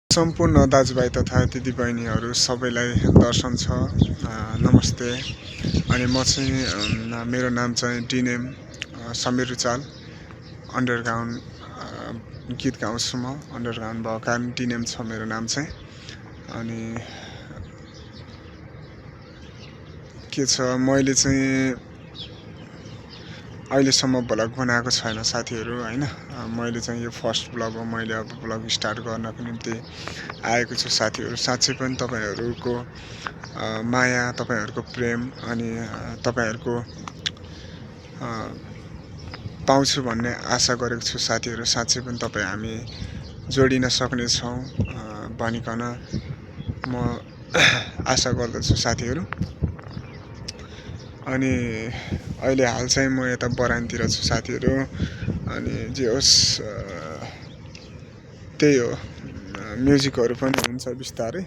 सम्पूर्ण दाजुभाइ तथा दिदीबहिनीहरू सबैलाई दर्शन छ। नमस्ते। अनि म चाहिँ मेरो नाम चाहिँ डिनेम समीर रुचाल। अन्डरग्राउन्ड गीत गाउँछु म। अन्डरग्राउन्ड भएको कारण डिनेम छ मेरो नाम चाहिँ। अनि के छ, मैले चाहिँ अहिलेसम्म भ्लग बनाएको छैन साथीहरू होइन। मैले चाहिँ यो फर्स्ट भ्लग हो। मैले अब भ्लग स्टार्ट गर्नको निम्ति आएको छु साथीहरू। साँच्चै पनि तपाईँहरूको माया, तपाईँहरूको प्रेम अनि तपाईँहरूको पाउँछु भन्ने आशा गरेको छु साथीहरू। साँच्चै पनि हामी जोडिन सक्नेछौँ भनिकन म आशा गर्दछु साथीहरू। अनि अहिले हाल चाहिँ म यता बरानतिर छु साथीहरू। अनि जे होस् त्यही हो, म्युजिकहरू पनि हुन्छ बिस्तारै।